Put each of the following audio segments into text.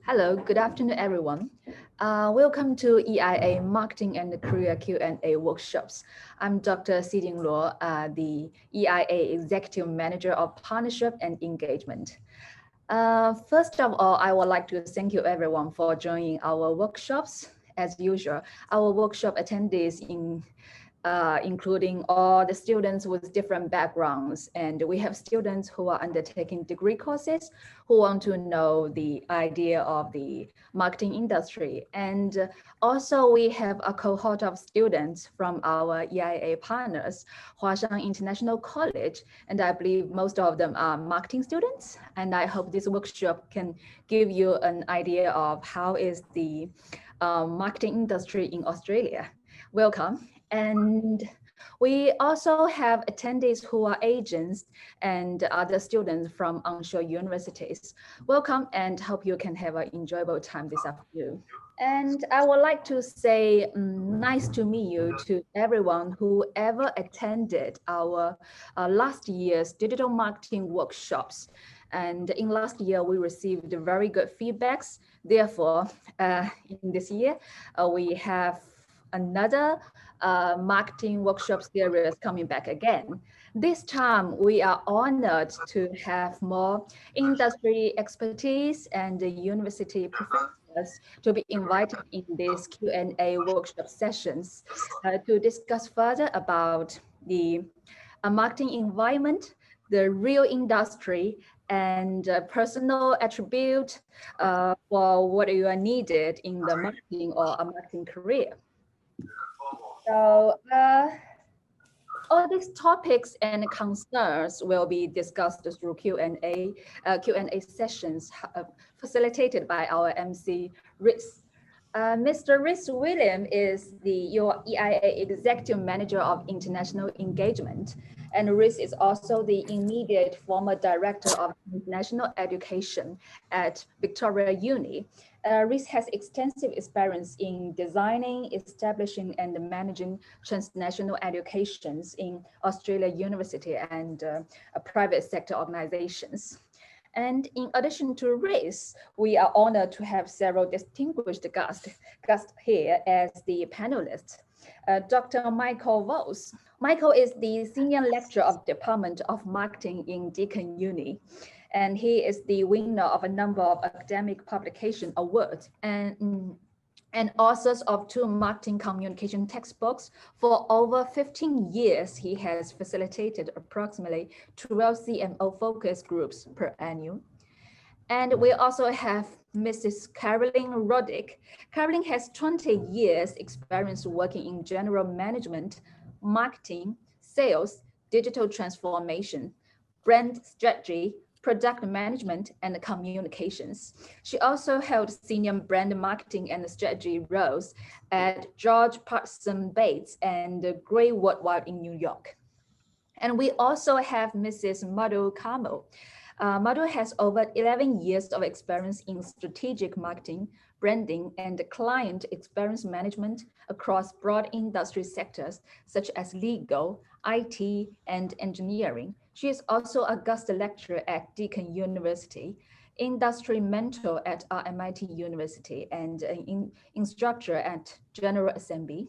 Hello, good afternoon, everyone. Welcome to EIA Marketing and Career Q&A workshops. I'm Dr. Xiding Luo, the EIA Executive Manager of Partnership and Engagement. First of all, I would like to thank you everyone for joining our workshops. As usual, our workshop attendees including all the students with different backgrounds. And we have students who are undertaking degree courses who want to know the idea of the marketing industry. And also we have a cohort of students from our EIA partners, Huashan International College. And I believe most of them are marketing students. And I hope this workshop can give you an idea of how is the marketing industry in Australia. Welcome. And we also have attendees who are agents and other students from onshore universities. Welcome and hope you can have an enjoyable time this afternoon. And I would like to say nice to meet you to everyone who ever attended our last year's digital marketing workshops. And in last year, we received very good feedbacks. Therefore, in this year, we have another marketing workshop series coming back again. This time, we are honored to have more industry expertise and university professors to be invited in these Q&A workshop sessions to discuss further about the marketing environment, the real industry, and personal attribute for what you are needed in the marketing or a marketing career. So all these topics and concerns will be discussed through Q&A sessions facilitated by our MC, Rhys. Mr. Rhys William is your EIA Executive Manager of International Engagement, and Rhys is also the immediate former Director of International Education at Victoria Uni. Rhys has extensive experience in designing, establishing, and managing transnational educations in Australia University and private sector organizations. And in addition to Rhys, we are honored to have several distinguished guests here as the panelists. Dr. Michael Vos. Michael is the Senior Lecturer of Department of Marketing in Deakin Uni, and he is the winner of a number of academic publication awards and authors of 2 marketing communication textbooks. For over 15 years, he has facilitated approximately 12 CMO focus groups per annum. And we also have Mrs. Caroline Roddick. Caroline has 20 years experience working in general management, marketing, sales, digital transformation, brand strategy, product management, and communications. She also held senior brand marketing and strategy roles at George Parsons Bates and Grey Worldwide in New York. And we also have Mrs. Madhu Kamal. Madhu has over 11 years of experience in strategic marketing, branding, and client experience management across broad industry sectors such as legal, IT, and engineering. She is also a guest lecturer at Deakin University, industry mentor at RMIT University, and an instructor at General Assembly.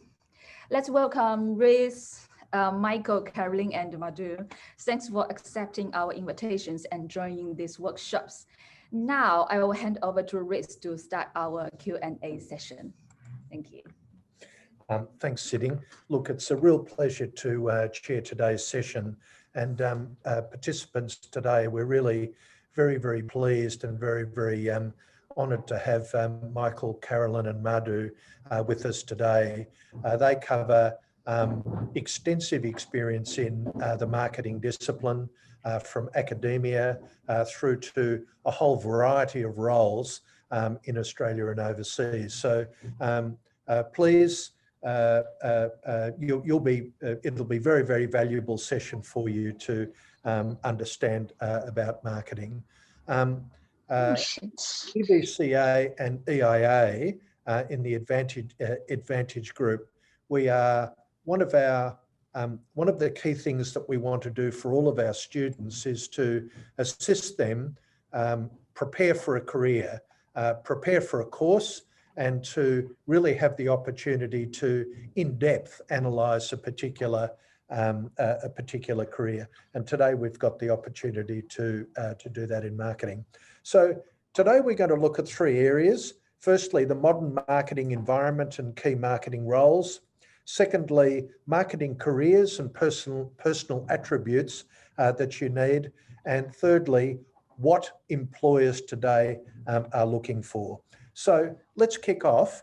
Let's welcome Rhys, Michael, Caroline, and Madhu. Thanks for accepting our invitations and joining these workshops. Now I will hand over to Rhys to start our Q&A session. Thank you. Thanks, Xiding. Look, it's a real pleasure to chair today's session. And participants today, we're really very, very pleased and very, very honoured to have Michael, Caroline and Madhu with us today. They cover extensive experience in the marketing discipline from academia through to a whole variety of roles in Australia and overseas. So please, it'll be very, very valuable session for you to understand about marketing. EBCA and EIA in the Advantage Group, we are one of the key things that we want to do for all of our students is to assist them prepare for a career prepare for a course and to really have the opportunity to in-depth analyse a particular career. And today we've got the opportunity to do that in marketing. So today we're going to look at three areas. Firstly, the modern marketing environment and key marketing roles. Secondly, marketing careers and personal attributes that you need. And thirdly, what employers today are looking for. So let's kick off.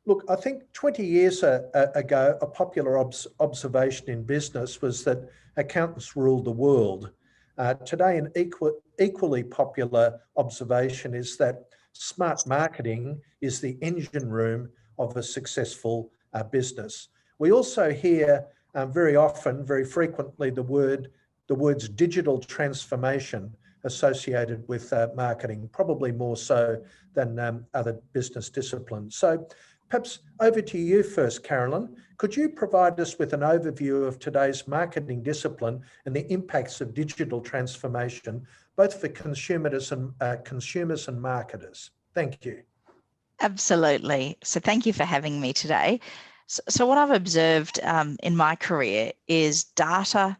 Look, I think 20 years ago, a popular observation in business was that accountants ruled the world. Today, an equally popular observation is that smart marketing is the engine room of a successful business. We also hear very often, very frequently, the words digital transformation associated with marketing, probably more so than other business disciplines. So perhaps over to you first, Caroline. Could you provide us with an overview of today's marketing discipline and the impacts of digital transformation, both for consumers and marketers? Thank you. Absolutely. So thank you for having me today. So what I've observed in my career is data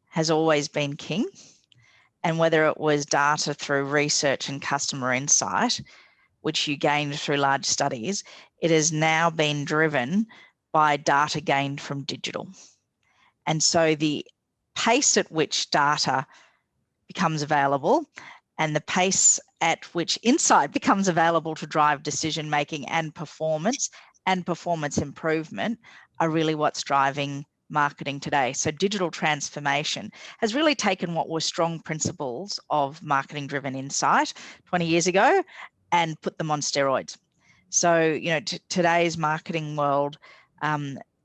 has always been king. And whether it was data through research and customer insight, which you gained through large studies, it has now been driven by data gained from digital. And so the pace at which data becomes available and the pace at which insight becomes available to drive decision making and performance improvement are really what's driving marketing today. So digital transformation has really taken what were strong principles of marketing driven insight 20 years ago and put them on steroids. So, you know, today's marketing world,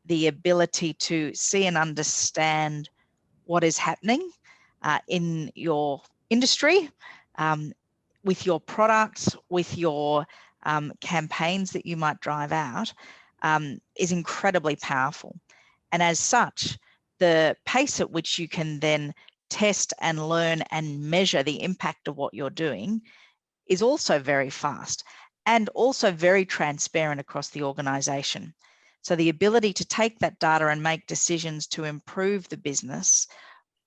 the ability to see and understand what is happening in your industry, with your products, with your campaigns that you might drive out, is incredibly powerful. And as such, the pace at which you can then test and learn and measure the impact of what you're doing is also very fast and also very transparent across the organization. So the ability to take that data and make decisions to improve the business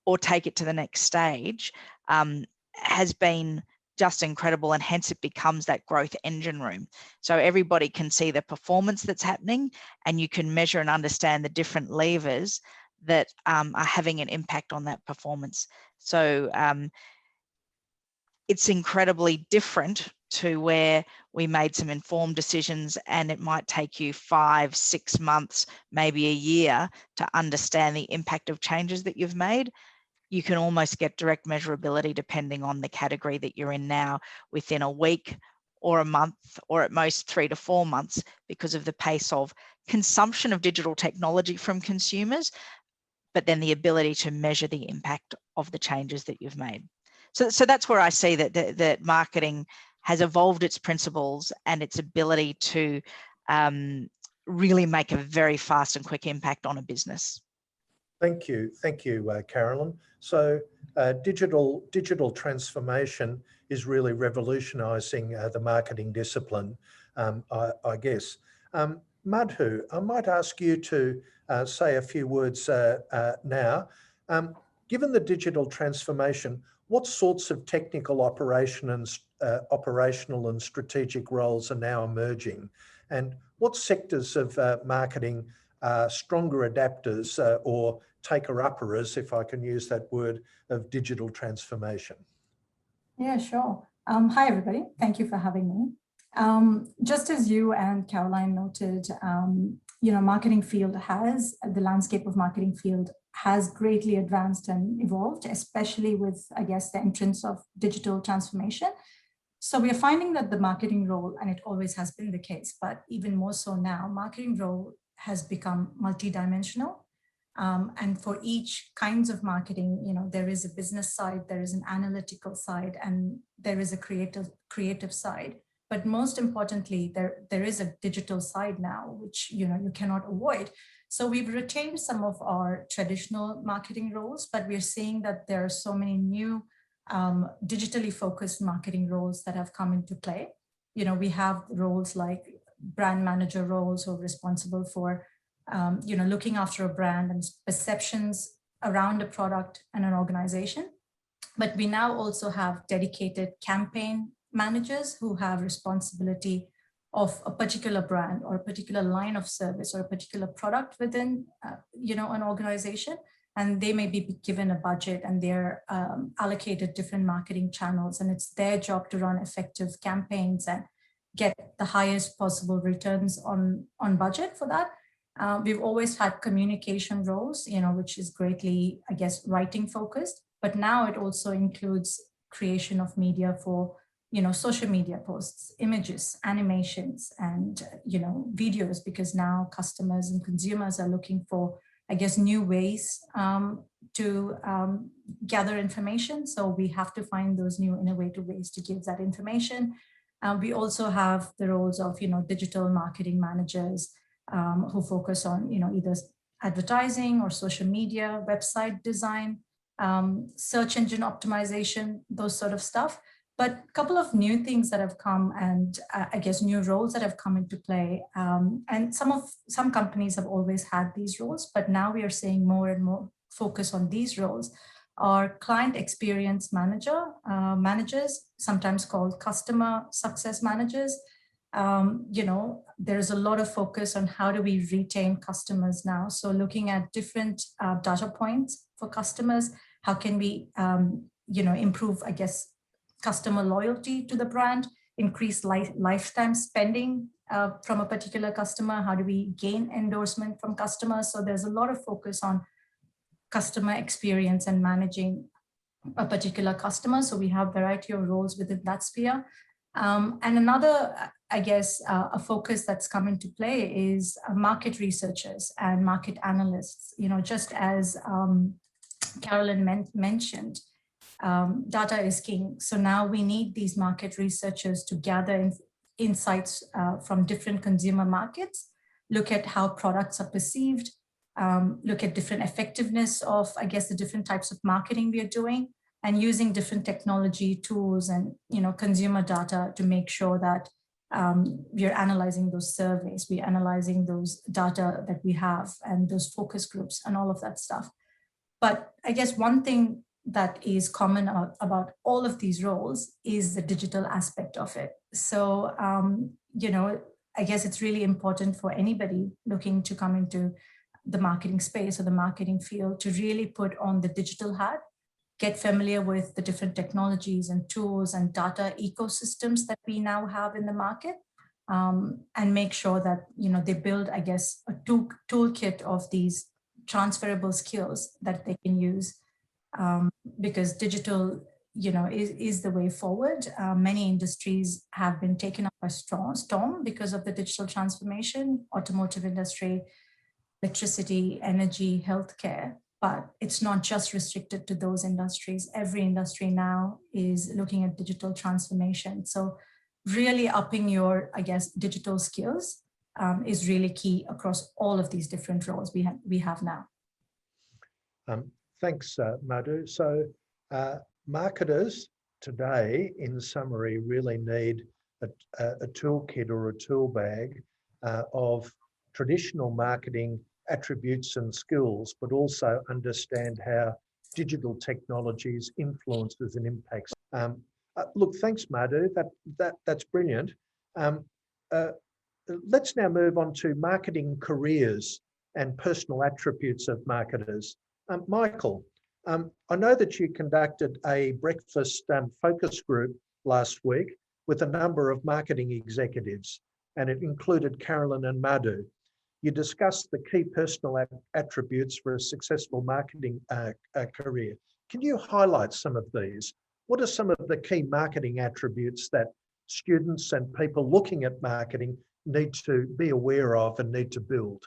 or take it to the next stage has been just incredible, and hence it becomes that growth engine room. So everybody can see the performance that's happening, and you can measure and understand the different levers that are having an impact on that performance. So it's incredibly different to where we made some informed decisions and it might take you 5-6 months, maybe a year to understand the impact of changes that you've made. You can almost get direct measurability depending on the category that you're in now within a week or a month, or at most 3 to 4 months, because of the pace of consumption of digital technology from consumers, but then the ability to measure the impact of the changes that you've made. So that's where I see that marketing has evolved its principles and its ability to really make a very fast and quick impact on a business. Thank you, Caroline. So digital transformation is really revolutionising the marketing discipline, I guess. Madhu, I might ask you to say a few words now. Given the digital transformation, what sorts of technical operational and strategic roles are now emerging? And what sectors of marketing are stronger adapters or taker-uppers, if I can use that word, of digital transformation? Yeah, sure. Hi, everybody. Thank you for having me. Just as you and Caroline noted, marketing field the landscape of marketing field has greatly advanced and evolved, especially with, I guess, the entrance of digital transformation. So we are finding that the marketing role, and it always has been the case, but even more so now, marketing role has become multidimensional. And for each kinds of marketing, there is a business side, there is an analytical side, and there is a creative side. But most importantly, there is a digital side now, which you cannot avoid. So we've retained some of our traditional marketing roles, but we're seeing that there are so many new digitally focused marketing roles that have come into play. we have roles like brand manager roles who are responsible for, looking after a brand and perceptions around a product and an organization. But we now also have dedicated campaign managers who have responsibility of a particular brand or a particular line of service or a particular product within, an organization. And they may be given a budget and they're allocated different marketing channels. And it's their job to run effective campaigns and get the highest possible returns on budget for that. We've always had communication roles, which is greatly, I guess, writing focused. But now it also includes creation of media for, social media posts, images, animations, and, videos, because now customers and consumers are looking for, I guess, new ways to gather information. So we have to find those new innovative ways to give that information. We also have the roles of, digital marketing managers who focus on, either advertising or social media, website design, search engine optimization, those sort of stuff. But a couple of new things that have come, and I guess new roles that have come into play. And some companies have always had these roles, but now we are seeing more and more focus on these roles are client experience managers, sometimes called customer success managers. There's a lot of focus on how do we retain customers now. So looking at different data points for customers, how can we, improve, I guess, customer loyalty to the brand, increase lifetime spending from a particular customer? How do we gain endorsement from customers? So there's a lot of focus on customer experience and managing a particular customer. So we have a variety of roles within that sphere. And another, I guess, a focus that's come into play is market researchers and market analysts. Just as Caroline mentioned, data is king. So now we need these market researchers to gather insights from different consumer markets, look at how products are perceived, look at different effectiveness of, I guess, the different types of marketing we are doing, and using different technology tools and, consumer data to make sure that we are analyzing those surveys, we're analyzing those data that we have and those focus groups and all of that stuff. But I guess one thing that is common about all of these roles is the digital aspect of it. So, I guess it's really important for anybody looking to come into the marketing space or the marketing field to really put on the digital hat, get familiar with the different technologies and tools and data ecosystems that we now have in the market, and make sure that, they build, I guess, a toolkit of these transferable skills that they can use. Because digital, is the way forward. Many industries have been taken up by storm because of the digital transformation, automotive industry, electricity, energy, healthcare. But it's not just restricted to those industries. Every industry now is looking at digital transformation. So really upping your, I guess, digital skills is really key across all of these different roles we have now. Thanks, Madhu. So marketers today, in summary, really need a toolkit or a tool bag of traditional marketing attributes and skills, but also understand how digital technologies influences and impacts. Look, thanks, Madhu. That's brilliant. Let's now move on to marketing careers and personal attributes of marketers. Michael, I know that you conducted a breakfast focus group last week with a number of marketing executives, and it included Caroline and Madhu. You discussed the key personal attributes for a successful marketing career. Can you highlight some of these? What are some of the key marketing attributes that students and people looking at marketing need to be aware of and need to build?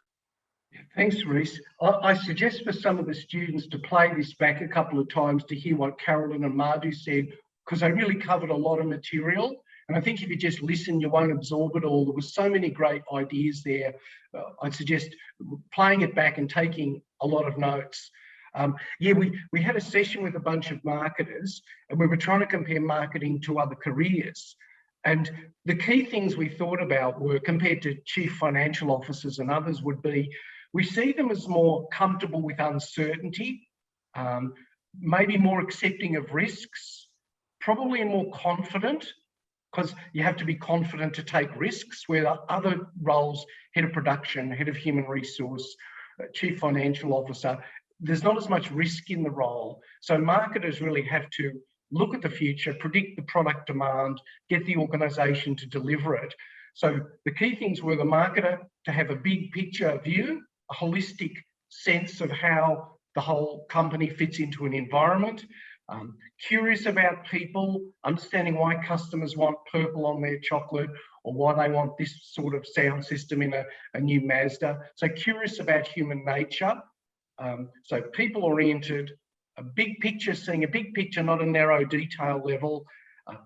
Thanks, Reese. I suggest for some of the students to play this back a couple of times to hear what Caroline and Madhu said, because they really covered a lot of material. And I think if you just listen, you won't absorb it all. There were so many great ideas there. I'd suggest playing it back and taking a lot of notes. We had a session with a bunch of marketers, and we were trying to compare marketing to other careers. And the key things we thought about were, compared to chief financial officers and others, would be, we see them as more comfortable with uncertainty, maybe more accepting of risks, probably more confident, because you have to be confident to take risks, where other roles, head of production, head of human resource, chief financial officer, there's not as much risk in the role. So marketers really have to look at the future, predict the product demand, get the organisation to deliver it. So the key things were the marketer to have a big picture view, a holistic sense of how the whole company fits into an environment, curious about people, understanding why customers want purple on their chocolate or why they want this sort of sound system in a new Mazda. So curious about human nature. So people-oriented, a big picture, seeing a big picture, not a narrow detail level,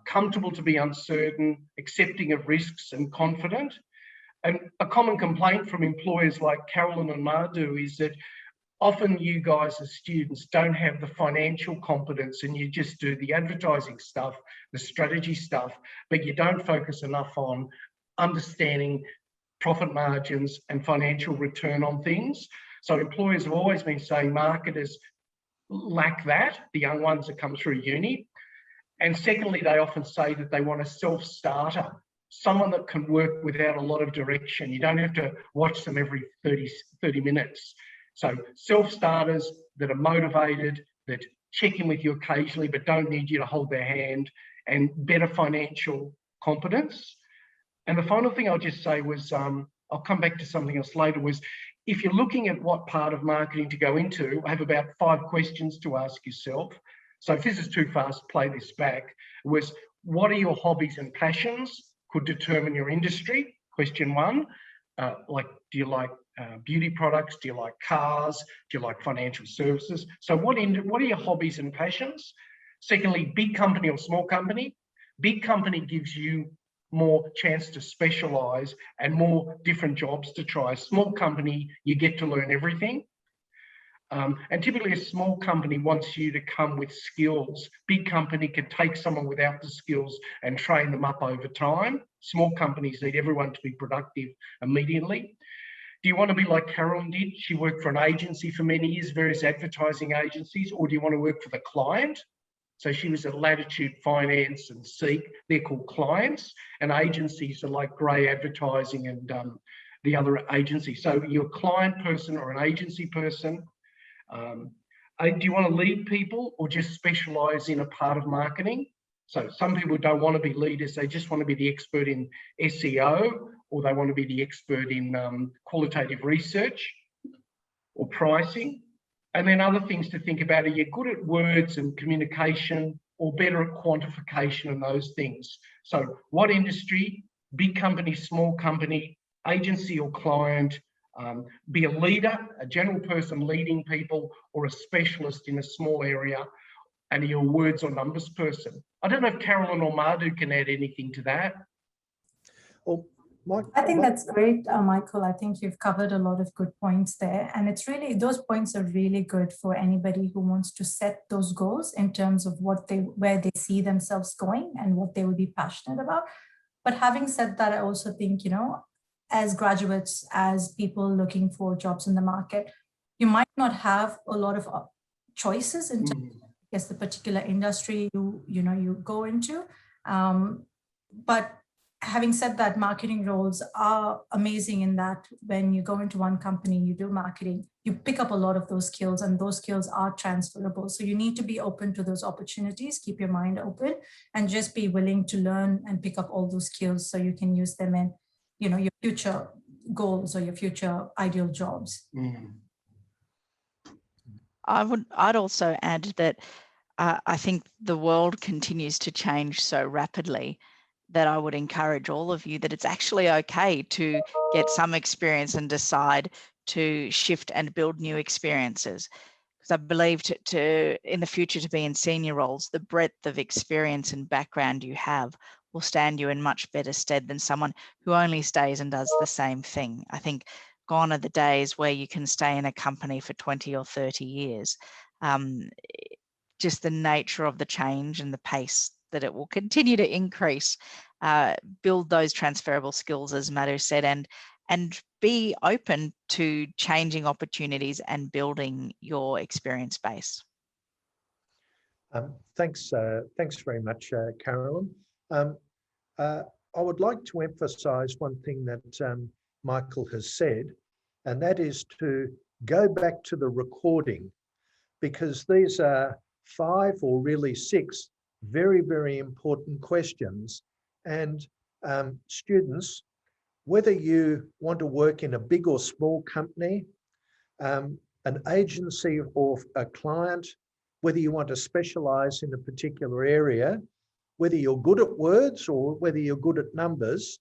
comfortable to be uncertain, accepting of risks and confident. And a common complaint from employers like Caroline and Madhu is that often you guys as students don't have the financial competence and you just do the advertising stuff, the strategy stuff, but you don't focus enough on understanding profit margins and financial return on things. So employers have always been saying marketers lack that, the young ones that come through uni. And secondly, they often say that they want a self-starter, someone that can work without a lot of direction. You don't have to watch them every 30 minutes. So self-starters that are motivated, that check in with you occasionally but don't need you to hold their hand, and better financial competence. And the final thing I'll just say was, I'll come back to something else later, was if you're looking at what part of marketing to go into, I have about 5 questions to ask yourself. So if this is too fast, play this back. Was, what are your hobbies and passions? Could determine your industry. Question 1, like, do you like beauty products? Do you like cars? Do you like financial services? So what are your hobbies and passions? Secondly, big company or small company? Big company gives you more chance to specialise and more different jobs to try. Small company, you get to learn everything. And typically a small company wants you to come with skills. Big company can take someone without the skills and train them up over time. Small companies need everyone to be productive immediately. Do you want to be like Caroline did? She worked for an agency for many years, various advertising agencies, or do you want to work for the client? So she was at Latitude Finance and Seek. They're called clients, and agencies are like Grey Advertising and the other agencies. So you're a client person or an agency person. Do you want to lead people or just specialise in a part of marketing? So some people don't want to be leaders. They just want to be the expert in SEO, or they want to be the expert in qualitative research or pricing. And then other things to think about, are you good at words and communication, or better at quantification and those things? So what industry, big company, small company, agency or client, be a leader, a general person leading people, or a specialist in a small area, and are you a words or numbers person? I don't know if Caroline or Madhu can add anything to that. Well, I think that's great, Michael. I think you've covered a lot of good points there. And it's really, those points are really good for anybody who wants to set those goals in terms of where they see themselves going and what they would be passionate about. But having said that, I also think, as graduates, as people looking for jobs in the market, you might not have a lot of choices in terms of the particular industry you go into. But having said that, marketing roles are amazing in that when you go into one company, you do marketing, you pick up a lot of those skills, and those skills are transferable. So you need to be open to those opportunities, keep your mind open, and just be willing to learn and pick up all those skills so you can use them in, your future goals or your future ideal jobs. I'd also add that I think the world continues to change so rapidly that I would encourage all of you that it's actually okay to get some experience and decide to shift and build new experiences. Because I believe in the future, to be in senior roles, the breadth of experience and background you have will stand you in much better stead than someone who only stays and does the same thing. I think gone are the days where you can stay in a company for 20 or 30 years. Just the nature of the change and the pace that it will continue to increase build those transferable skills, as Madhu said, and be open to changing opportunities and building your experience base. Thanks very much, Caroline. I would like to emphasise one thing that Michael has said, and that is to go back to the recording, because these are 5 or really 6 very, very important questions. And students, whether you want to work in a big or small company, an agency or a client, whether you want to specialise in a particular area, whether you're good at words or whether you're good at numbers,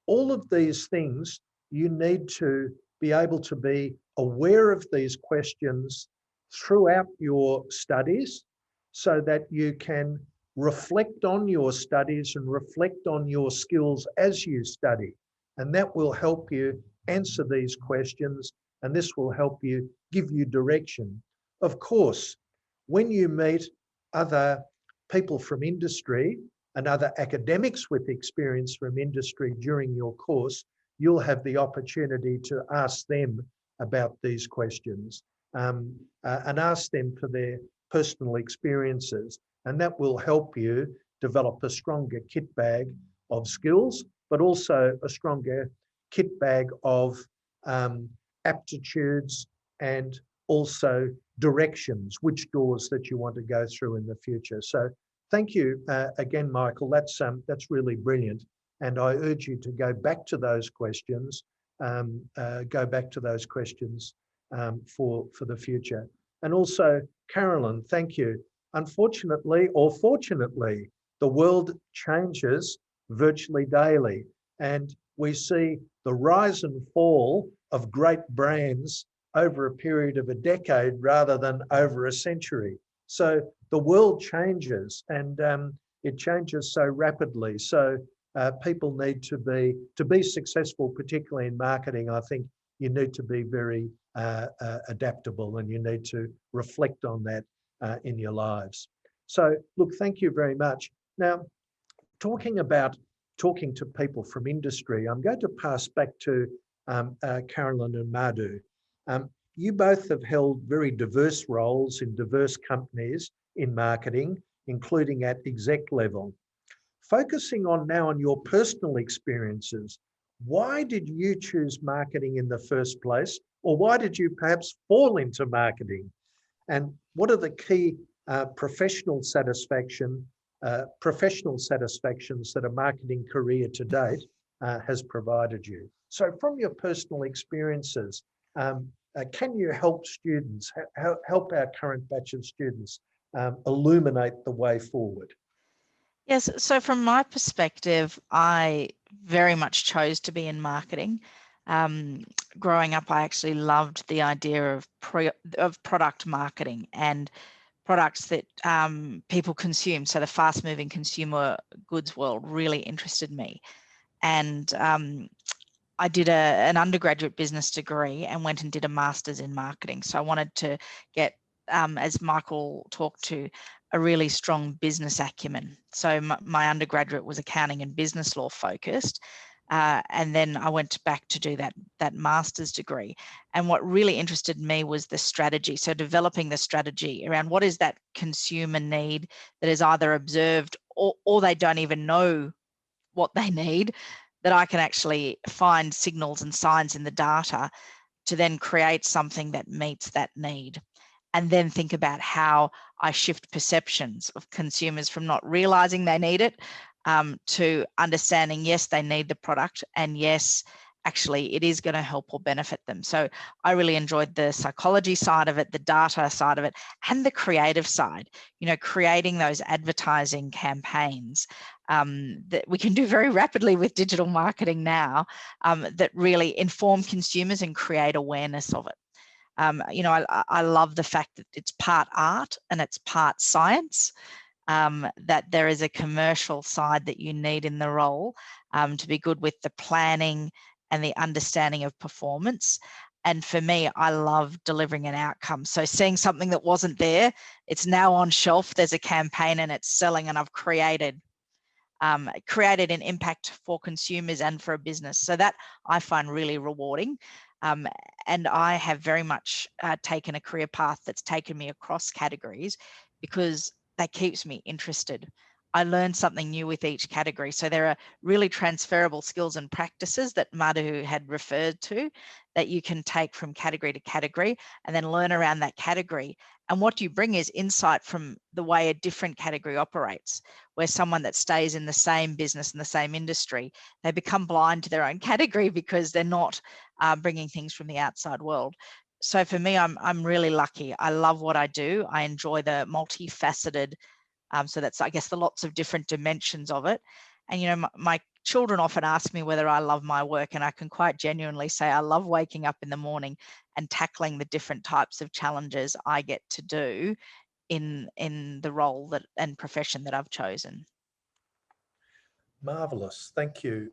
all of these things, you need to be able to be aware of these questions throughout your studies so that you can reflect on your studies and reflect on your skills as you study. And that will help you answer these questions, and this will help you, give you direction. Of course, when you meet other people from industry and other academics with experience from industry during your course, you'll have the opportunity to ask them about these questions and ask them for their personal experiences. And that will help you develop a stronger kit bag of skills, but also a stronger kit bag of aptitudes and also directions, which doors that you want to go through in the future. So thank you again, Michael. That's really brilliant. And I urge you to go back to those questions, for the future. And also, Caroline, thank you. Unfortunately, or fortunately, the world changes virtually daily, and we see the rise and fall of great brands over a period of a decade rather than over a century. So the world changes, and it changes so rapidly. So people need to be successful, particularly in marketing. I think you need to be very adaptable, and you need to reflect on that in your lives. So look, thank you very much. Now, talking to people from industry, I'm going to pass back to Caroline and Madhu. You both have held very diverse roles in diverse companies in marketing, including at exec level. Focusing now on your personal experiences, why did you choose marketing in the first place? Or why did you perhaps fall into marketing? And what are the key professional satisfactions that a marketing career to date has provided you? So from your personal experiences, can you help students, help our current batch of students illuminate the way forward? Yes, so from my perspective, I very much chose to be in marketing. Growing up, I actually loved the idea of product marketing and products that people consume. So the fast-moving consumer goods world really interested me. And I did an undergraduate business degree and went and did a master's in marketing. So I wanted to get, as Michael talked to, a really strong business acumen. So my undergraduate was accounting and business law focused. And then I went back to do that master's degree. And what really interested me was the strategy. So developing the strategy around what is that consumer need that is either observed or they don't even know what they need, that I can actually find signals and signs in the data to then create something that meets that need. And then think about how I shift perceptions of consumers from not realizing they need it to understanding, yes, they need the product, and yes, actually it is going to help or benefit them. So I really enjoyed the psychology side of it, the data side of it, and the creative side, creating those advertising campaigns that we can do very rapidly with digital marketing now that really inform consumers and create awareness of it. I love the fact that it's part art and it's part science, that there is a commercial side that you need in the role to be good with the planning and the understanding of performance. And for me, I love delivering an outcome. So seeing something that wasn't there, it's now on shelf, there's a campaign and it's selling, and I've created created an impact for consumers and for a business. So that I find really rewarding. And I have very much taken a career path that's taken me across categories because that keeps me interested. I learn something new with each category. So there are really transferable skills and practices that Madhu had referred to that you can take from category to category and then learn around that category. And what you bring is insight from the way a different category operates, where someone that stays in the same business in the same industry, they become blind to their own category because they're not bringing things from the outside world. So for me, I'm really lucky. I love what I do. I enjoy the multifaceted, so that's, I guess, the lots of different dimensions of it. And, you know, my children often ask me whether I love my work, and I can quite genuinely say I love waking up in the morning and tackling the different types of challenges I get to do in the role that and profession that I've chosen. Marvelous. Thank you,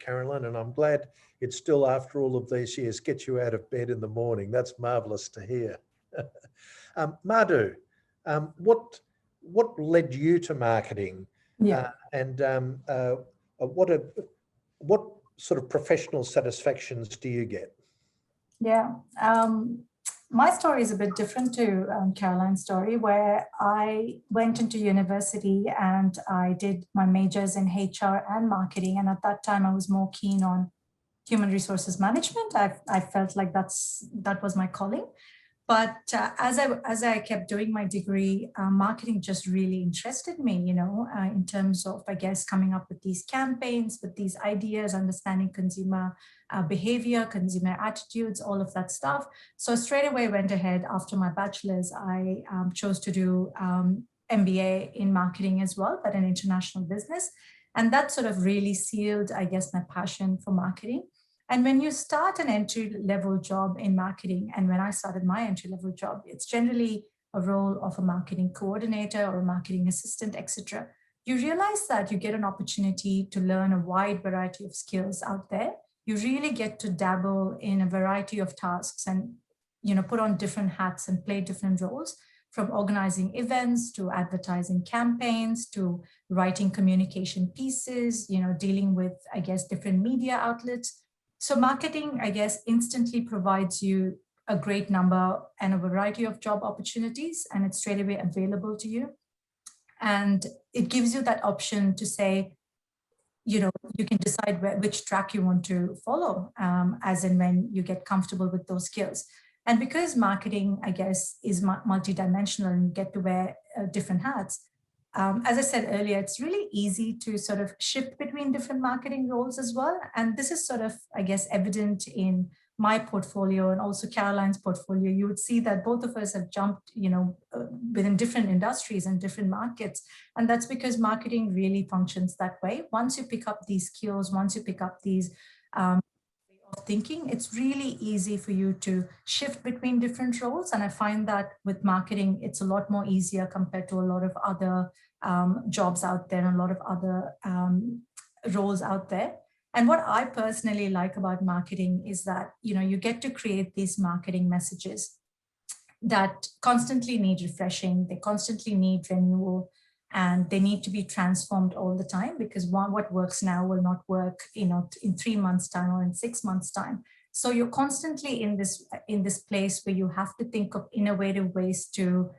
Caroline. And I'm glad it still, after all of these years, gets you out of bed in the morning. That's marvelous to hear. Madhu, what led you to marketing? Yeah. What sort of professional satisfactions do you get? Yeah. My story is a bit different to Caroline's story, where I went into university and I did my majors in HR and marketing. And at that time, I was more keen on human resources management. I felt like that was my calling. But as I kept doing my degree, marketing just really interested me, you know, in terms of, I guess, coming up with these campaigns, with these ideas, understanding consumer behavior, consumer attitudes, all of that stuff. So straight away went ahead after my bachelor's, I chose to do MBA in marketing as well, but an international business. And that sort of really sealed, I guess, my passion for marketing. And when you start an entry-level job in marketing, and when I started my entry-level job, it's generally a role of a marketing coordinator or a marketing assistant, etc. You realize that you get an opportunity to learn a wide variety of skills out there. You really get to dabble in a variety of tasks and, you know, put on different hats and play different roles, from organizing events to advertising campaigns to writing communication pieces, you know, dealing with, I guess, different media outlets. So marketing, I guess, instantly provides you a great number and a variety of job opportunities, and it's straight away available to you. And it gives you that option to say, you know, you can decide which track you want to follow, as and when you get comfortable with those skills. And because marketing, I guess, is multidimensional and you get to wear different hats, as I said earlier, it's really easy to sort of shift between different marketing roles as well. And this is sort of, I guess, evident in my portfolio and also Caroline's portfolio. You would see that both of us have jumped, you know, within different industries and different markets. And that's because marketing really functions that way. Once you pick up these skills, once you pick up these thinking, it's really easy for you to shift between different roles. And I find that with marketing, it's a lot more easier compared to a lot of other jobs out there and a lot of other roles out there. And what I personally like about marketing is that, you know, you get to create these marketing messages that constantly need refreshing, they constantly need renewal, and they need to be transformed all the time, because what works now will not work, you know, in 3 months' time or in 6 months' time. So you're constantly in this place where you have to think of innovative ways to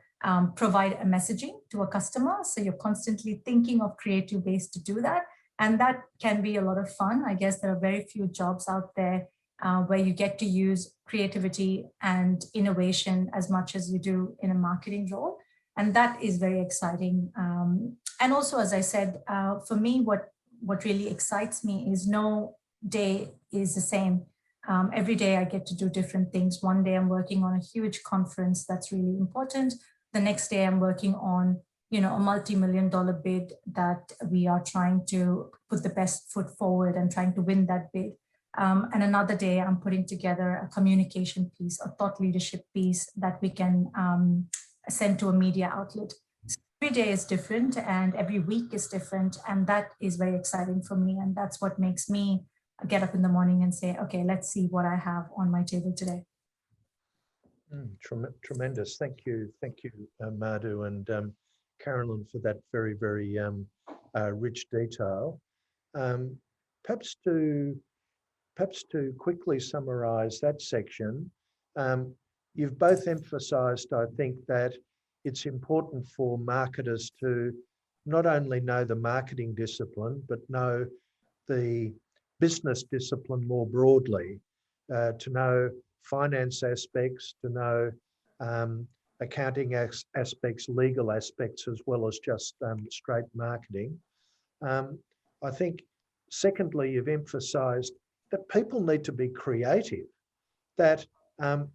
provide a messaging to a customer. So you're constantly thinking of creative ways to do that. And that can be a lot of fun. I guess there are very few jobs out there where you get to use creativity and innovation as much as you do in a marketing role. And that is very exciting. And also, as I said, for me, what really excites me is no day is the same. Every day I get to do different things. One day I'm working on a huge conference that's really important. The next day I'm working on, you know, a multi-million-dollar bid that we are trying to put the best foot forward and trying to win that bid. And another day I'm putting together a communication piece, a thought leadership piece that we can send to a media outlet. So every day is different and every week is different. And that is very exciting for me. And that's what makes me get up in the morning and say, okay, let's see what I have on my table today. Tremendous. Thank you, Madhu and Caroline, for that very, very rich detail. Perhaps to quickly summarise that section, you've both emphasised, I think, that it's important for marketers to not only know the marketing discipline, but know the business discipline more broadly, to know finance aspects, to know accounting aspects, legal aspects, as well as just straight marketing. I think, secondly, you've emphasised that people need to be creative, that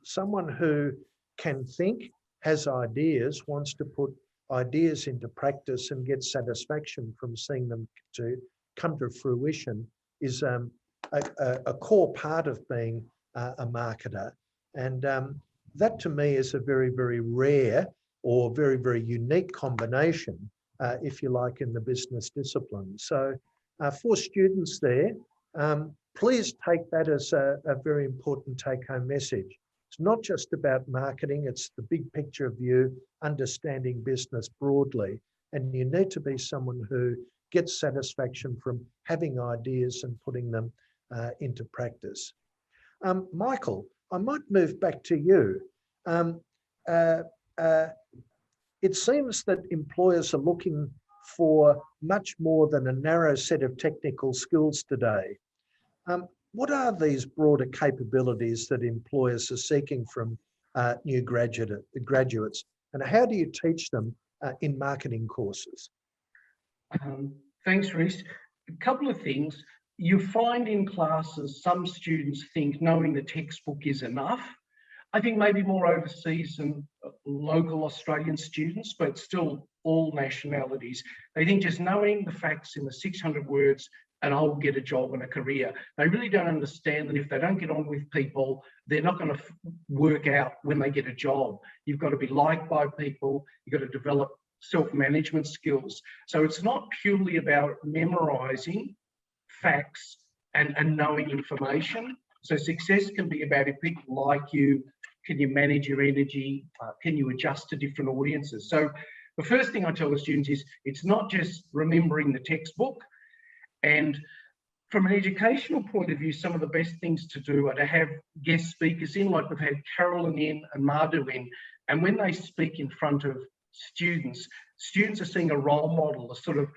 someone who can think, has ideas, wants to put ideas into practice and get satisfaction from seeing them to come to fruition is a core part of being a marketer. And that to me is a very, very rare or very, very unique combination, if you like, in the business discipline. So for students there, please take that as a very important take-home message. It's not just about marketing, it's the big picture view, understanding business broadly. And you need to be someone who gets satisfaction from having ideas and putting them into practice. Michael, I might move back to you. It seems that employers are looking for much more than a narrow set of technical skills today. What are these broader capabilities that employers are seeking from new graduates, and how do you teach them in marketing courses? Thanks, Rhys. A couple of things. You find in classes some students think knowing the textbook is enough. I think maybe more overseas and local Australian students, but still all nationalities. They think just knowing the facts in the 600 words and I'll get a job and a career. They really don't understand that if they don't get on with people, they're not going to work out when they get a job. You've got to be liked by people. You've got to develop self-management skills. So it's not purely about memorizing facts and knowing information. So success can be about if people like you, can you manage your energy? Can you adjust to different audiences? So the first thing I tell the students is it's not just remembering the textbook. And from an educational point of view, some of the best things to do are to have guest speakers in, like we've had Caroline in and Madhu in. And when they speak in front of students are seeing a role model, a sort of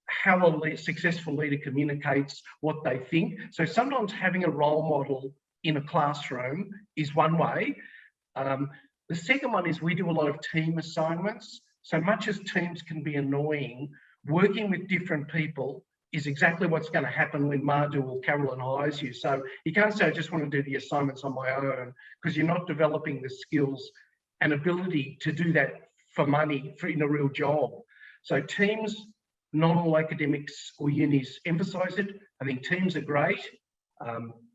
how a successful leader communicates what they think. So sometimes having a role model in a classroom is one way. The second one is we do a lot of team assignments. So much as teams can be annoying, working with different people is exactly what's going to happen when Madhu or Caroline hires you. So you can't say, I just want to do the assignments on my own, because you're not developing the skills and ability to do that for money, in a real job. So teams, not all academics or unis emphasise it. I think teams are great.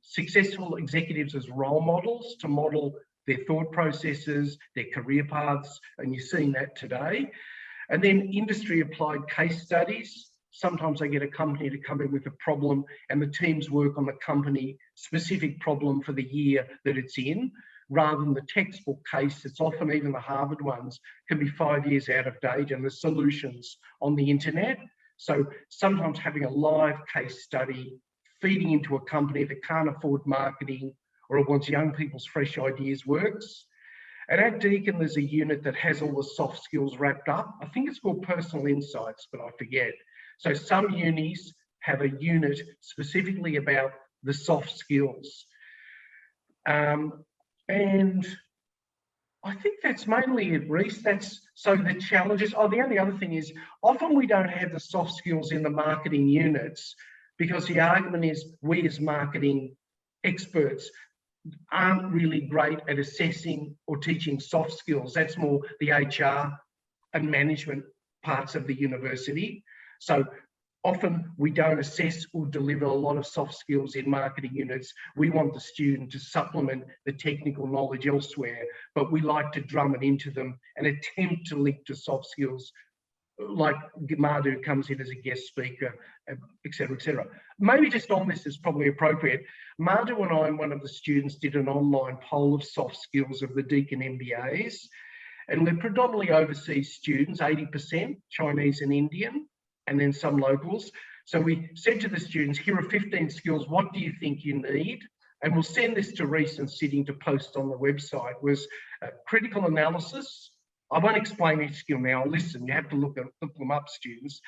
Successful executives as role models to model their thought processes, their career paths, and you're seeing that today. And then industry applied case studies. Sometimes they get a company to come in with a problem and the teams work on the company specific problem for the year that it's in, rather than the textbook case. It's often, even the Harvard ones, can be 5 years out of date and the solutions on the internet. So sometimes having a live case study, feeding into a company that can't afford marketing or it wants young people's fresh ideas works. And at Deakin, there's a unit that has all the soft skills wrapped up. I think it's called Personal Insights, but I forget. So some unis have a unit specifically about the soft skills. And I think that's mainly it, Rhys. So the challenges. Oh, the only other thing is often we don't have the soft skills in the marketing units because the argument is we as marketing experts aren't really great at assessing or teaching soft skills. That's more the HR and management parts of the university. So often we don't assess or deliver a lot of soft skills in marketing units. We want the student to supplement the technical knowledge elsewhere, but we like to drum it into them and attempt to link to soft skills, like Madhu comes in as a guest speaker, et cetera, et cetera. Maybe just on this is probably appropriate. Madhu and I and one of the students did an online poll of soft skills of the Deakin MBAs, and we're predominantly overseas students, 80% Chinese and Indian. and then some locals. So we said to the students, here are 15 skills. What do you think you need? And we'll send this to Reese and Sitting to post on the website. Was critical analysis. I won't explain each skill now. Listen, you have to look them up, students.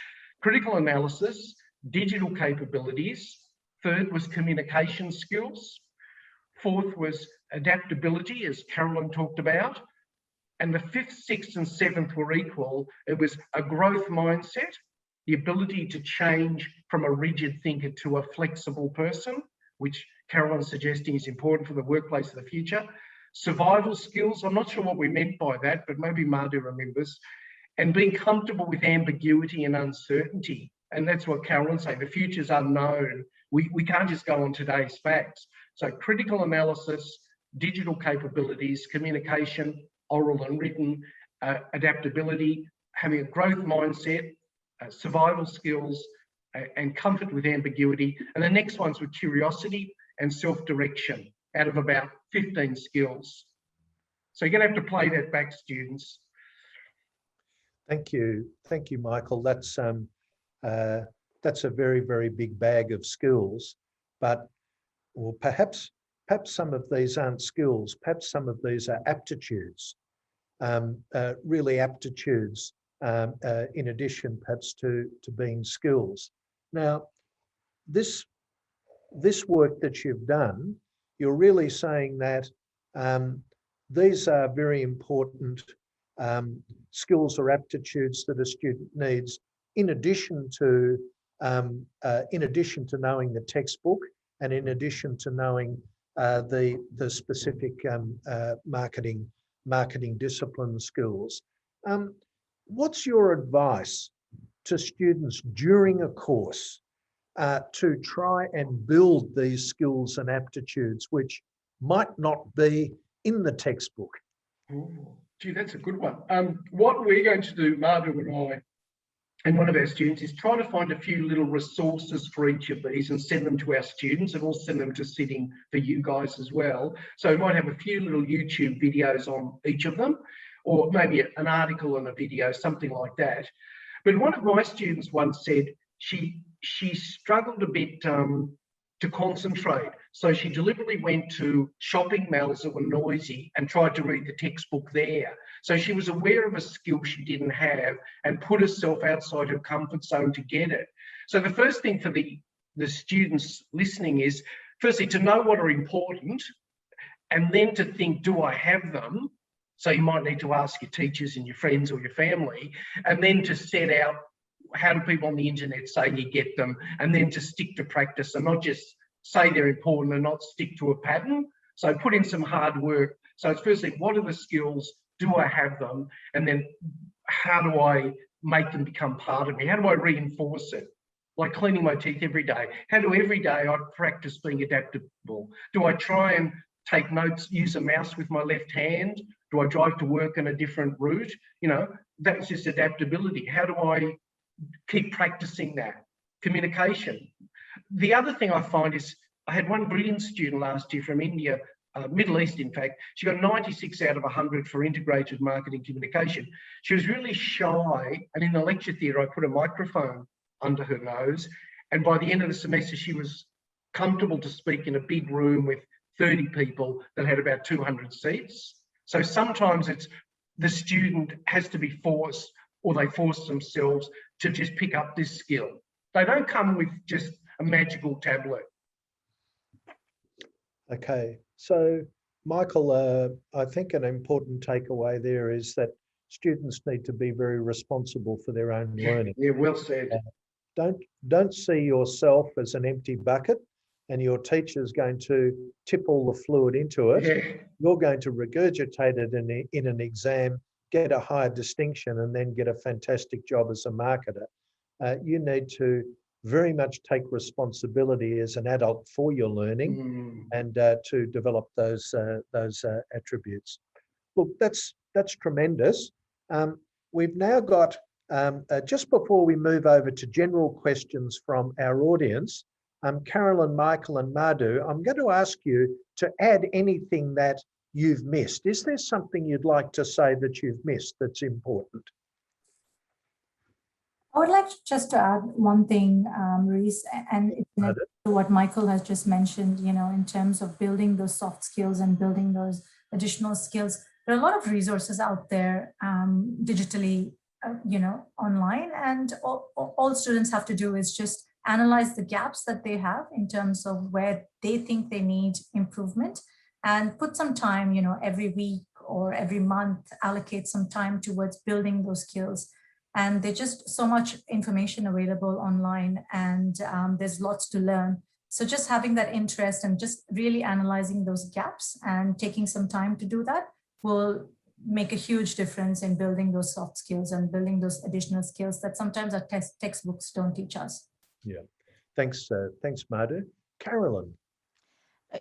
Critical analysis, digital capabilities. Third was communication skills. Fourth was adaptability, as Caroline talked about. And the fifth, sixth, and seventh were equal. It was a growth mindset, the ability to change from a rigid thinker to a flexible person, which Caroline's suggesting is important for the workplace of the future. Survival skills, I'm not sure what we meant by that, but maybe Madhu remembers. And being comfortable with ambiguity and uncertainty. And that's what Caroline's saying, the future's unknown. We can't just go on today's facts. So critical analysis, digital capabilities, communication, oral and written, adaptability, having a growth mindset, survival skills, and comfort with ambiguity. And the next ones were curiosity and self-direction out of about 15 skills. So you're going to have to play that back, students. Thank you, Michael. That's a very, very big bag of skills, but well, perhaps some of these aren't skills. Perhaps some of these are aptitudes, really aptitudes, in addition perhaps to being skills. Now, this work that you've done, you're really saying that these are very important skills or aptitudes that a student needs, in addition to knowing the textbook, and in addition to knowing the specific marketing discipline skills. What's your advice to students during a course to try and build these skills and aptitudes which might not be in the textbook? Ooh, gee, that's a good one. What we're going to do, Madhu and I, and one of our students, is try to find a few little resources for each of these and send them to our students, and we'll send them to Sitting for you guys as well. So we might have a few little YouTube videos on each of them, or maybe an article and a video, something like that. But one of my students once said she struggled a bit to concentrate. So she deliberately went to shopping malls that were noisy and tried to read the textbook there. So she was aware of a skill she didn't have and put herself outside her comfort zone to get it. So the first thing for the students listening is, firstly, to know what are important, and then to think, do I have them? So you might need to ask your teachers and your friends or your family, and then to set out, how do people on the internet say you get them, and then to stick to practice and not just say they're important and not stick to a pattern. So put in some hard work. So it's firstly, what are the skills? Do I have them? And then how do I make them become part of me? How do I reinforce it? Like cleaning my teeth every day. How do every day I practice being adaptable? Do I try and take notes, use a mouse with my left hand? Do I drive to work in a different route? You know, that's just adaptability. How do I keep practicing that? Communication. The other thing I find is, I had one brilliant student last year from India, Middle East, in fact. She got 96 out of 100 for integrated marketing communication. She was really shy, and in the lecture theatre, I put a microphone under her nose, and by the end of the semester, she was comfortable to speak in a big room with 30 people that had about 200 seats. So sometimes it's the student has to be forced, or they force themselves to just pick up this skill. They don't come with just a magical tablet. Okay, so Michael, I think an important takeaway there is that students need to be very responsible for their own learning. Yeah, well said. Don't see yourself as an empty bucket and your teacher's going to tip all the fluid into it. Yeah. You're going to regurgitate it in an exam, get a higher distinction, and then get a fantastic job as a marketer. You need to very much take responsibility as an adult for your learning and to develop those attributes. Look, that's tremendous. We've now got, just before we move over to general questions from our audience, Caroline, Michael and Madhu, I'm going to ask you to add anything that you've missed. Is there something you'd like to say that you've missed that's important? I would like just to add one thing, Reese, and it's in addition to what Michael has just mentioned, in terms of building those soft skills and building those additional skills. There are a lot of resources out there digitally, online, and all students have to do is just analyze the gaps that they have in terms of where they think they need improvement, and put some time, every week or every month, allocate some time towards building those skills. And there's just so much information available online, and there's lots to learn. So just having that interest and just really analyzing those gaps and taking some time to do that will make a huge difference in building those soft skills and building those additional skills that sometimes our textbooks don't teach us. Yeah, thanks, Madhu. Caroline.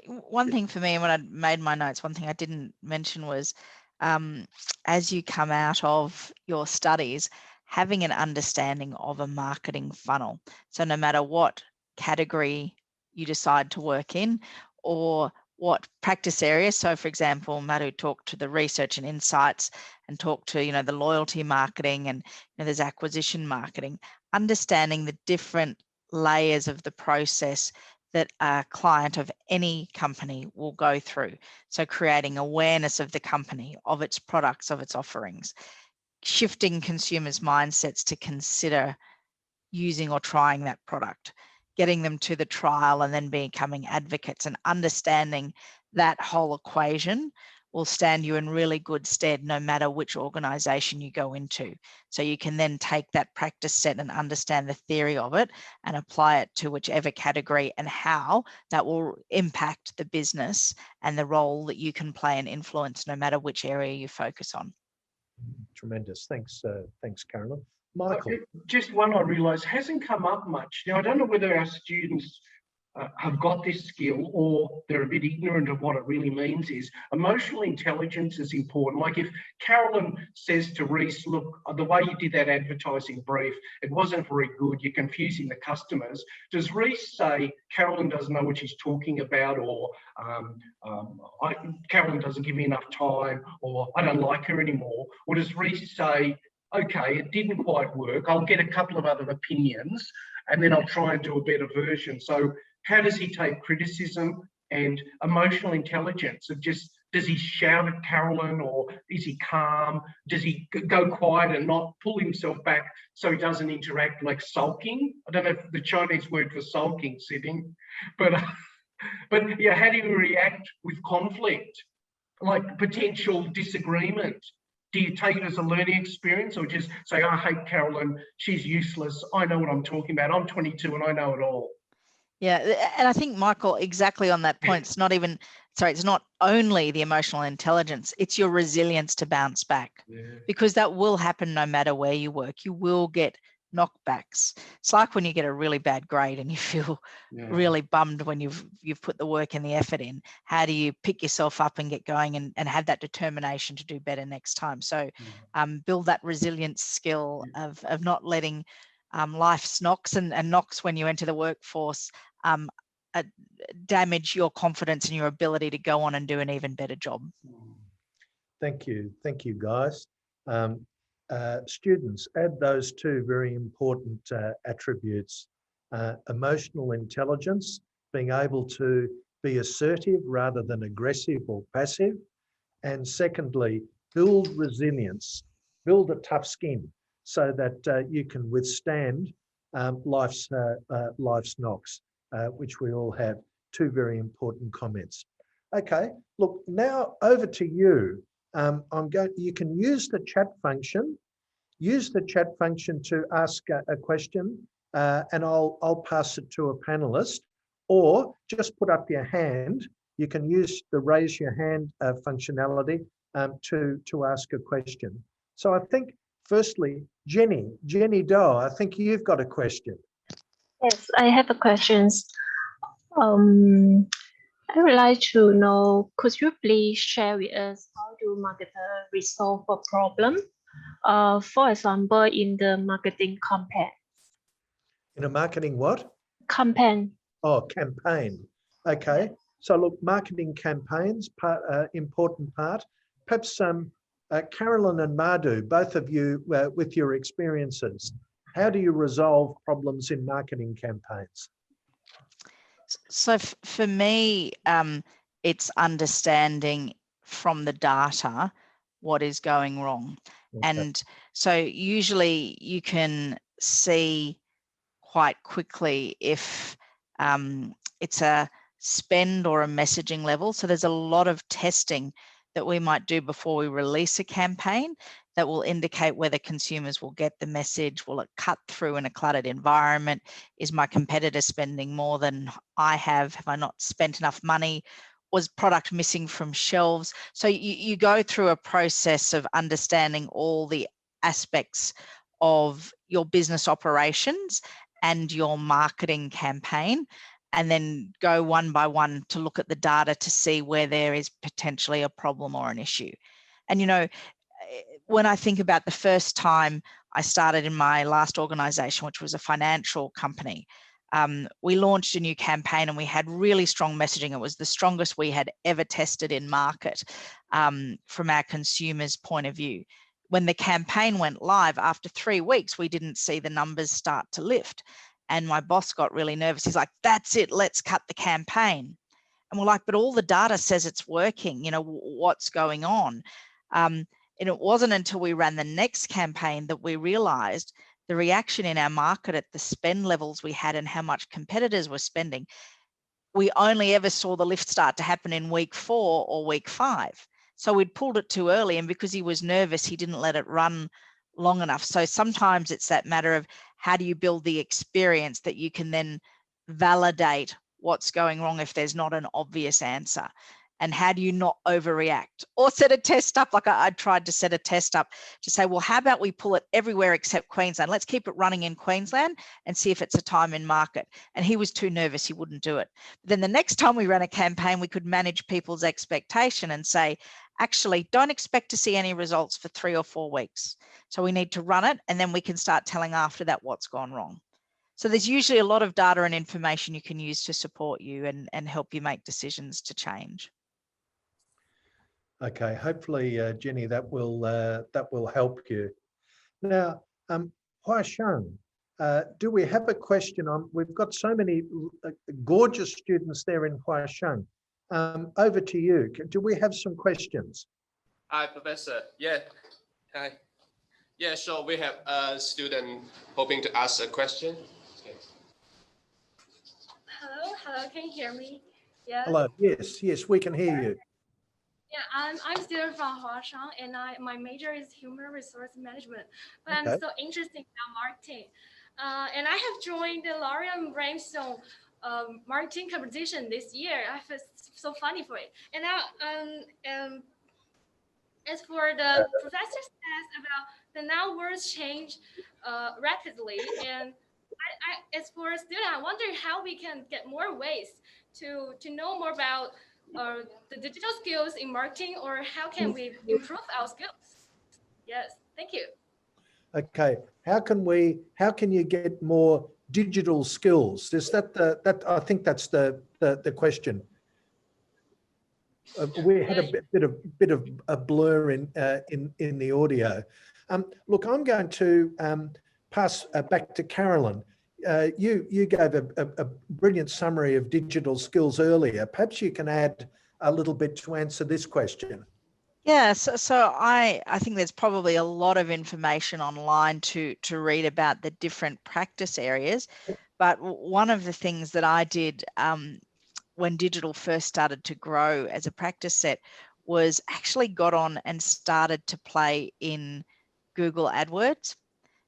One thing for me, and when I made my notes, one thing I didn't mention was, as you come out of your studies, having an understanding of a marketing funnel. So no matter what category you decide to work in or what practice area. So for example, Madhu talked to the research and insights and talked to, the loyalty marketing, and there's acquisition marketing, understanding the different layers of the process that a client of any company will go through. So creating awareness of the company, of its products, of its offerings, shifting consumers' mindsets to consider using or trying that product, getting them to the trial and then becoming advocates, and understanding that whole equation will stand you in really good stead no matter which organization you go into. So you can then take that practice set and understand the theory of it and apply it to whichever category, and how that will impact the business and the role that you can play and influence no matter which area you focus on. Tremendous. Thanks, Caroline. Michael. Just one I realise hasn't come up much. Now, I don't know whether our students have got this skill or they're a bit ignorant of what it really means. Is emotional intelligence is important. Like if Caroline says to Reese, look, the way you did that advertising brief, it wasn't very good, you're confusing the customers. Does Reese say Caroline doesn't know what she's talking about, or Caroline doesn't give me enough time, or I don't like her anymore? Or does Reese say, okay, it didn't quite work, I'll get a couple of other opinions and then I'll try and do a better version? So how does he take criticism and emotional intelligence of just, does he shout at Caroline, or is he calm? Does he go quiet and not pull himself back so he doesn't interact, like sulking? I don't know if the Chinese word for sulking, sitting, but yeah, how do you react with conflict, like potential disagreement? Do you take it as a learning experience, or just say, I hate Caroline, she's useless, I know what I'm talking about, I'm 22 and I know it all? Yeah, and I think, Michael, exactly on that point, it's not only the emotional intelligence, it's your resilience to bounce back. Yeah. Because that will happen no matter where you work. You will get knockbacks. It's like when you get a really bad grade and you feel really bummed when you've put the work and the effort in. How do you pick yourself up and get going and have that determination to do better next time? So build that resilience skill of not letting life's knocks and knocks when you enter the workforce damage your confidence and your ability to go on and do an even better job. Thank you, guys. Students, add those two very important attributes: emotional intelligence, being able to be assertive rather than aggressive or passive, and secondly, build resilience, build a tough skin, so that you can withstand life's knocks, which we all have. Two very important comments. Okay, look, now over to you. You can use the chat function. Use the chat function to ask a question, and I'll pass it to a panelist, or just put up your hand. You can use the raise your hand functionality to ask a question. So I think, firstly, Jenny Doe, I think you've got a question. Yes, I have a question. I would like to know, could you please share with us how do marketers resolve a problem? For example, in the marketing campaign. In a marketing what? Campaign. Oh, campaign. Okay. So look, marketing campaigns, important part. Perhaps Caroline and Madhu, both of you with your experiences, how do you resolve problems in marketing campaigns? So for me, it's understanding from the data what is going wrong. Okay. And so usually you can see quite quickly if it's a spend or a messaging level. So there's a lot of testing that we might do before we release a campaign that will indicate whether consumers will get the message. Will it cut through in a cluttered environment? Is my competitor spending more than I have? Have I not spent enough money? Was product missing from shelves? So you go through a process of understanding all the aspects of your business operations and your marketing campaign, and then go one by one to look at the data to see where there is potentially a problem or an issue. And, you know, when I think about the first time I started in my last organization, which was a financial company, we launched a new campaign and we had really strong messaging. It was the strongest we had ever tested in market from our consumers' point of view. When the campaign went live, after 3 weeks, we didn't see the numbers start to lift. And my boss got really nervous. He's like, that's it, let's cut the campaign. And we're like, but all the data says it's working, you know, what's going on? And it wasn't until we ran the next campaign that we realized the reaction in our market at the spend levels we had and how much competitors were spending. We only ever saw the lift start to happen in week 4 or week 5. So we'd pulled it too early, and because he was nervous, he didn't let it run long enough. So sometimes it's that matter of how do you build the experience that you can then validate what's going wrong if there's not an obvious answer, and how do you not overreact or set a test up. Like I tried to set a test up to say, well, how about we pull it everywhere except Queensland? Let's keep it running in Queensland and see if it's a time in market. And he was too nervous, he wouldn't do it. But then the next time we ran a campaign, we could manage people's expectation and say, actually, don't expect to see any results for 3 or 4 weeks. So we need to run it, and then we can start telling after that what's gone wrong. So there's usually a lot of data and information you can use to support you and help you make decisions to change. Okay, hopefully, Jenny, that will help you. Now, Huasheng, do we have a question on? We've got so many gorgeous students there in Huasheng. Over to you. Do we have some questions? Hi, Professor. Yeah. Hi. Yeah, sure. We have a student hoping to ask a question. Okay. Hello. Can you hear me? Yeah. Hello. Yes, we can hear you. Yeah, I'm student from Huasheng, and my major is human resource management. But Okay. I'm so interested in marketing, and I have joined the L'Oreal Brainstorm marketing competition this year. I feel so funny for it. And now, as for the professor says about the now words change rapidly, and as for a student, I wonder how we can get more ways to know more about the digital skills in marketing, or how can we improve our skills? Yes, thank you. Okay, how can you get more digital skills? Is that I think that's the question. We had a bit of a blur in the audio. Look, I'm going to pass back to Caroline. You gave a brilliant summary of digital skills earlier. Perhaps you can add a little bit to answer this question. Yeah, so I think there's probably a lot of information online to read about the different practice areas. But one of the things that I did when digital first started to grow as a practice set was actually got on and started to play in Google Adwords.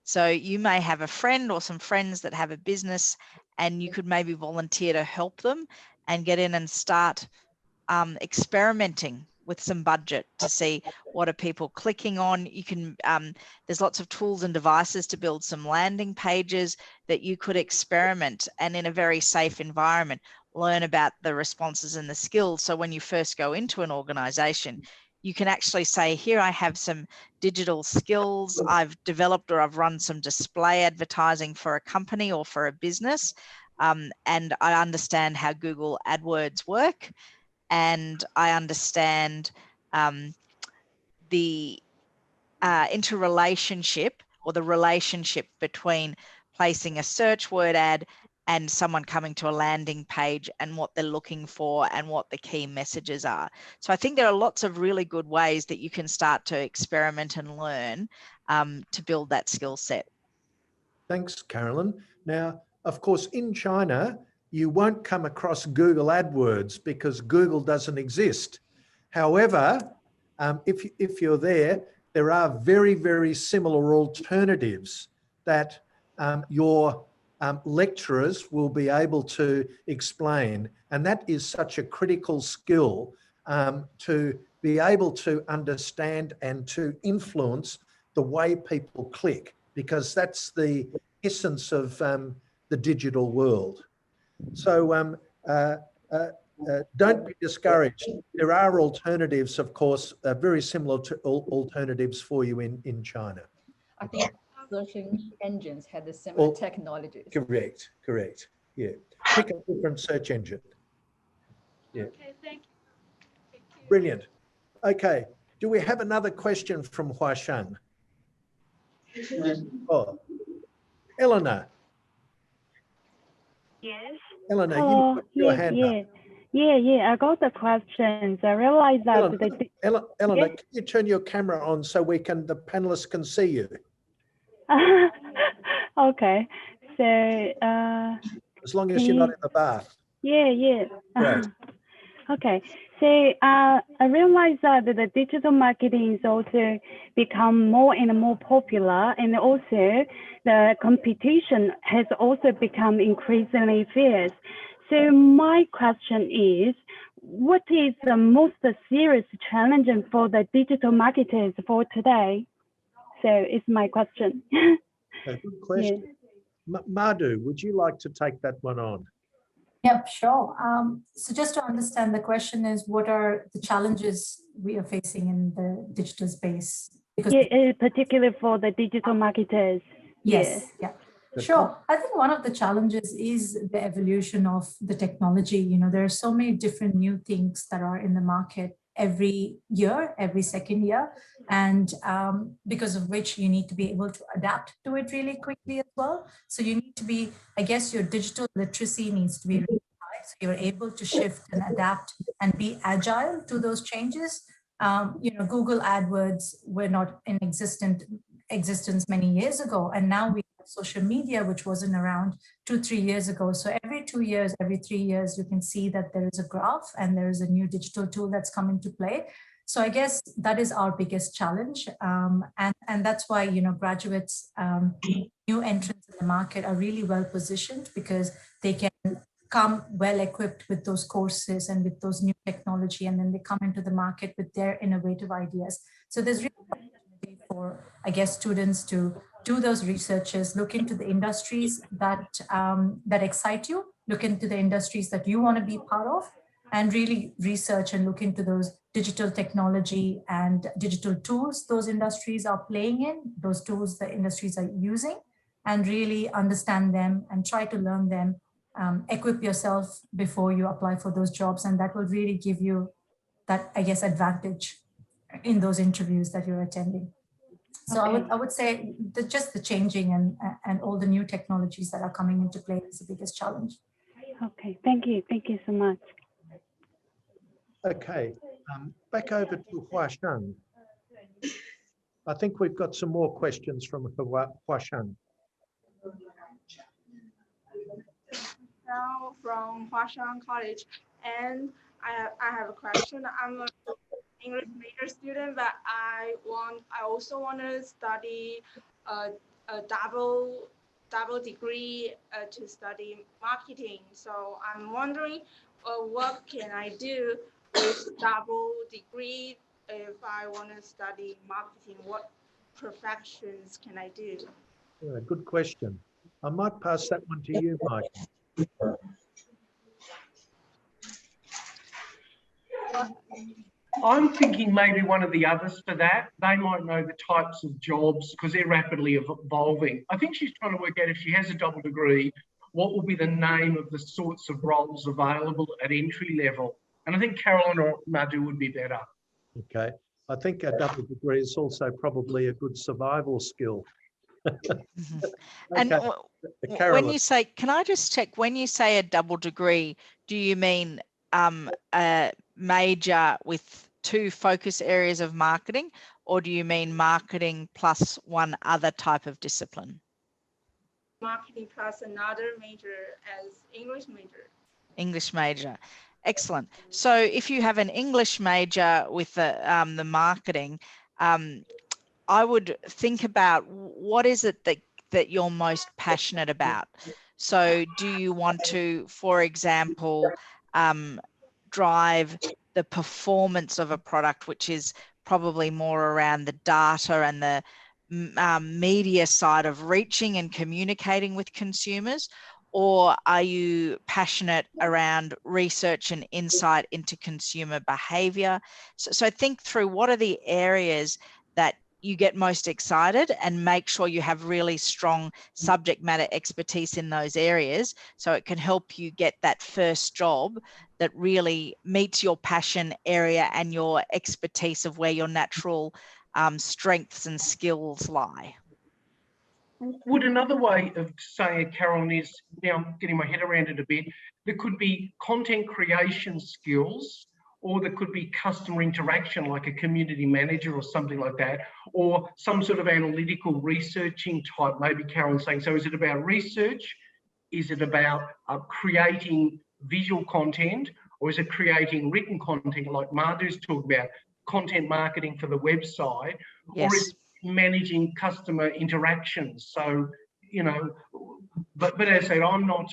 So you may have a friend or some friends that have a business, and you could maybe volunteer to help them and get in and start experimenting with some budget to see what are people clicking on. You can, there's lots of tools and devices to build some landing pages that you could experiment, and in a very safe environment, learn about the responses and the skills. So when you first go into an organization, you can actually say, here I have some digital skills I've developed, or I've run some display advertising for a company or for a business, and I understand how Google AdWords work, and I understand the interrelationship or the relationship between placing a search word ad and someone coming to a landing page and what they're looking for and what the key messages are. So I think there are lots of really good ways that you can start to experiment and learn to build that skill set. Thanks, Caroline. Now, of course, in China, you won't come across Google AdWords because Google doesn't exist. However, if you're there, there are very, very similar alternatives that your lecturers will be able to explain. And that is such a critical skill to be able to understand and to influence the way people click, because that's the essence of the digital world. So don't be discouraged. There are alternatives, of course, very similar to alternatives for you in China. I think searching engines had the similar technologies. Correct, correct. Yeah. Pick a different search engine. Yeah. Okay, thank you. Brilliant. Okay. Do we have another question from Huashan? Oh, Eleanor. Yes. Eleanor, Hello. you put your hand up. Yeah. I got the questions. I realized that Eleanor, yes? can you turn your camera on so the panelists can see you? Okay. So As long as you're not in the bath. Yeah. Right. Okay. So I realized that the digital marketing is also become more and more popular, and also the competition has also become increasingly fierce. So my question is, what is the most serious challenge for the digital marketers for today? So it's my question. A good question. Yeah. Madhu, would you like to take that one on? Yep, sure. So just to understand, the question is, what are the challenges we are facing in the digital space? Because particularly for the digital marketers. Yes, yeah. Sure. I think one of the challenges is the evolution of the technology. You know, there are so many different new things that are in the market every year, every second year, and because of which you need to be able to adapt to it really quickly as well. So you need to be, I guess your digital literacy needs to be really high, so you're able to shift and adapt and be agile to those changes. You know, Google AdWords were not in existence many years ago, and now we have social media, which wasn't around 2-3 years ago. So every 2 years, every 3 years, you can see that there is a graph and there is a new digital tool that's come into play. So I guess that is our biggest challenge, and that's why, you know, graduates, new entrants in the market are really well positioned, because they can come well equipped with those courses and with those new technology, and then they come into the market with their innovative ideas. So there's really opportunity for, I guess, students to do those researches, look into the industries that that excite you, look into the industries that you want to be part of, and really research and look into those digital technology and digital tools those industries are playing in, those tools the industries are using, and really understand them and try to learn them. Equip yourself before you apply for those jobs, and that will really give you that, I guess, advantage in those interviews that you're attending. So okay. I would say that just the changing and all the new technologies that are coming into play is the biggest challenge. Okay, thank you so much. Okay, back over to Huashan. I think we've got some more questions from Huashan. Now from Huashan College, and I have a question. I'm an English major student, but I also want to study a double degree to study marketing. So I'm wondering, what can I do with double degree if I want to study marketing? What professions can I do? Yeah, good question. I might pass that one to you, Mike. I'm thinking maybe one of the others for that. They might know the types of jobs because they're rapidly evolving. I think she's trying to work out, if she has a double degree, what will be the name of the sorts of roles available at entry level. And I think Caroline or Madhu would be better. Okay. I think a double degree is also probably a good survival skill. And Okay. when Caroline. you say, can I just check, when you say a double degree, do you mean a major with 2 focus areas of marketing, or do you mean marketing plus one other type of discipline? Marketing plus another major as English major. English major. Excellent. So if you have an English major with the marketing, I would think about what is it that you're most passionate about. So do you want to, for example, drive the performance of a product, which is probably more around the data and the media side of reaching and communicating with consumers? Or are you passionate around research and insight into consumer behavior? So think through what are the areas that you get most excited, and make sure you have really strong subject matter expertise in those areas, so it can help you get that first job that really meets your passion area and your expertise of where your natural strengths and skills lie. Would another way of saying it, Caroline, is, now I'm getting my head around it a bit, there could be content creation skills, or there could be customer interaction, like a community manager or something like that, or some sort of analytical researching type, maybe Caroline's saying. So is it about research? Is it about creating visual content, or is it creating written content like Madhu's talked about, content marketing for the website? Yes. Or is it managing customer interactions? So, you know, but as I said, I'm not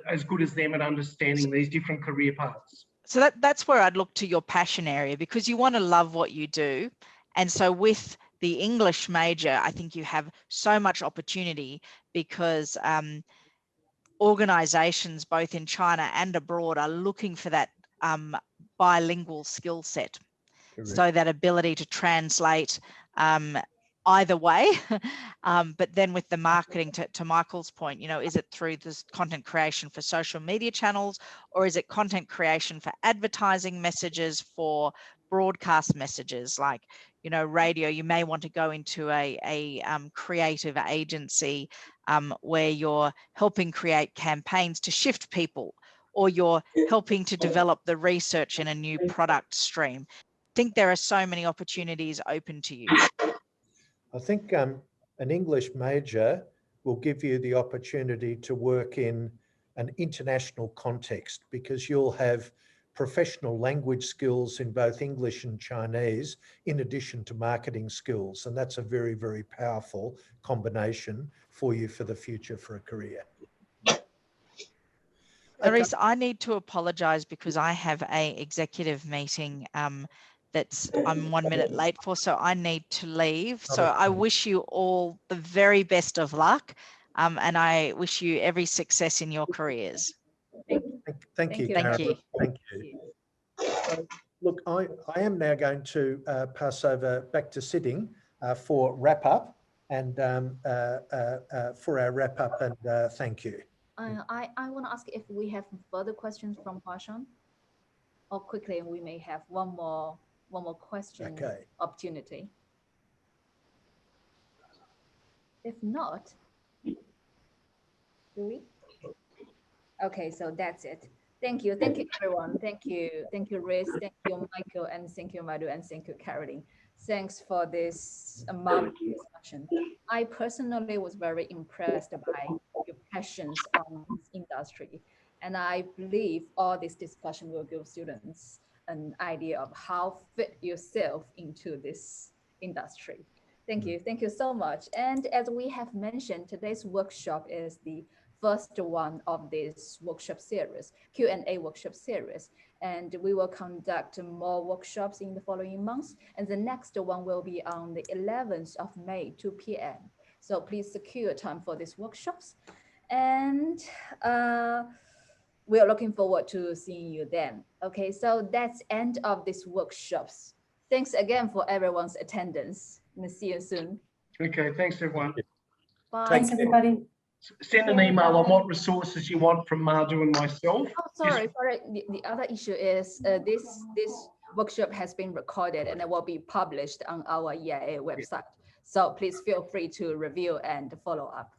as good as them at understanding these different career paths. So that's where I'd look to your passion area, because you want to love what you do. And so with the English major, I think you have so much opportunity, because organizations both in China and abroad are looking for that bilingual skill set. Correct. So that ability to translate either way. But then with the marketing, to Michael's point, you know, is it through this content creation for social media channels, or is it content creation for advertising messages, for broadcast messages like, you know, radio? You may want to go into a creative agency where you're helping create campaigns to shift people, or you're helping to develop the research in a new product stream. I think there are so many opportunities open to you. I think an English major will give you the opportunity to work in an international context, because you'll have professional language skills in both English and Chinese, in addition to marketing skills. And that's a very, very powerful combination for you for the future for a career. Larissa, I need to apologise because I have an executive meeting I'm 1 minute late for, so I need to leave. So I wish you all the very best of luck, and I wish you every success in your careers. Thank you, Caroline. Thank you. So, look, I am now going to pass over back to Sitting for wrap up, and for our wrap up, and thank you. I want to ask if we have further questions from Huashan, or quickly we may have one more question opportunity. If not, do we? Okay, so that's it. Thank you everyone. Thank you Riz, thank you Michael, and thank you Madhu, and thank you Caroline. Thanks for this marvelous discussion. I personally was very impressed by your passions on this industry, and I believe all this discussion will give students an idea of how fit yourself into this industry. Thank you so much. And as we have mentioned, today's workshop is the first one of this workshop series, Q&A workshop series. And we will conduct more workshops in the following months. And the next one will be on the 11th of May, 2 p.m. So please secure time for these workshops. And we are looking forward to seeing you then. Okay, so that's end of these workshops. Thanks again for everyone's attendance, and see you soon. Okay, thanks everyone. Bye. Thanks everybody. Send an email on what resources you want from Madhu and myself. Oh, sorry. The other issue is this workshop has been recorded and it will be published on our EIA website. So please feel free to review and follow up.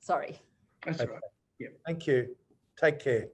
Sorry. That's Okay. right. Yeah. Thank you. Take care.